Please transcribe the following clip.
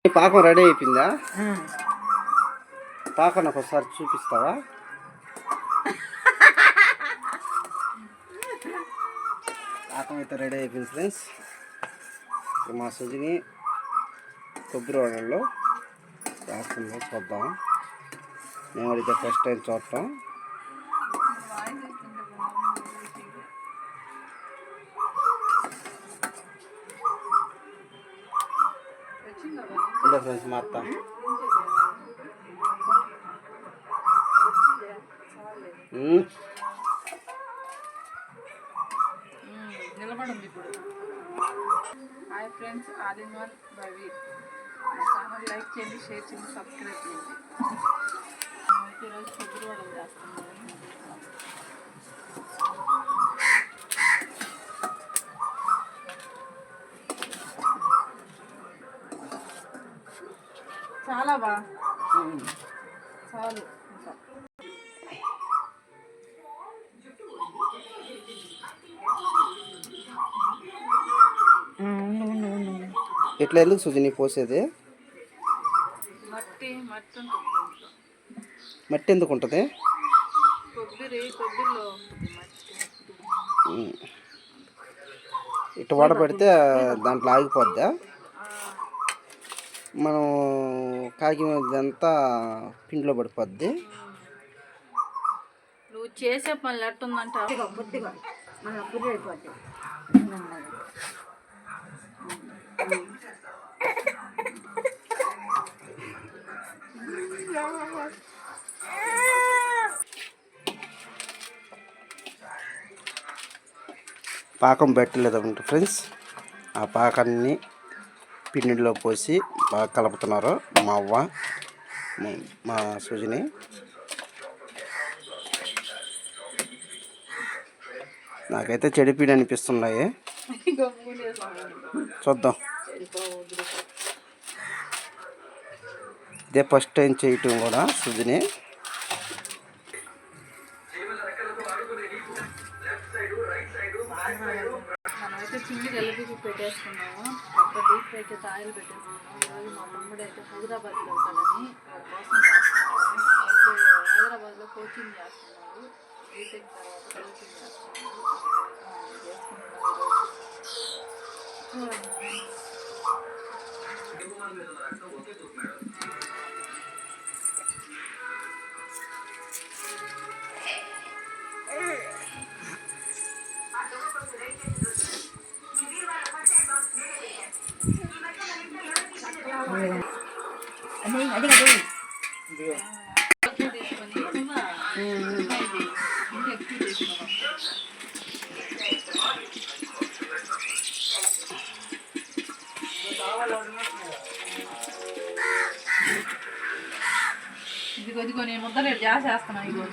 పాకం రెడీ అయిపోయిందా? పాకం నాకు ఒకసారి చూపిస్తావా? పాకం అయితే రెడీ అయిపోయింది ఫ్రెండ్స్. మా సుజిని కొబ్బరి వాడల్లో వేస్తుందో చూద్దాం. మేము అడిగితే ఫస్ట్ టైం చూడటం. ఇలా ఫ్రెండ్స్ మా అత్త నిలబడింది ఇప్పుడు. Hi friends, all in one by మా ఛానల్ లైక్ చేయండి, షేర్ చేయండి, సబ్స్క్రైబ్ చేయండి. అయితే ఈరోజు కొబ్బరి వడలు చేస్తున్నాను. చాలా బా చాలు. ఎట్లా ఎందుకు సుజిని పోసేది? మట్టి ఎందుకు ఉంటుంది? ఇట్లా వాడబడితే దాంట్లో ఆగిపోద్దా? మనం కాగినంతా పిండిలో పడిపోద్ది. నువ్వు చేసే పనులు ఎట్టుందంట. పాకం పెట్టలేదంట ఫ్రెండ్స్. ఆ పాకాన్ని పిండిలో పోసి బాగా కలుపుతున్నారు మా అవ్వ, మా సుజిని. నాకైతే చెడిపీడి అనిపిస్తున్నాయి. చూద్దాం. ఇదే ఫస్ట్ టైం చేయటం కూడా సుజిని. మనమైతే పిండి కలిపి పెట్టేసుకున్నాము. ఒక డీప్ అయితే ఆయిల్ పెట్టేసుకున్నాము. ఈరోజు మా తమ్ముడు అయితే హైదరాబాద్కి వెళ్తాడని కోసం చేస్తున్నాము. అయితే హైదరాబాద్లో కోచింగ్ చేస్తున్నాడు. బీటెక్ తర్వాత కోచింగ్ చేస్తున్నాడు. ఇదిగో నేను ముద్ద రేపు చేసేస్తున్నాను. ఇదిగో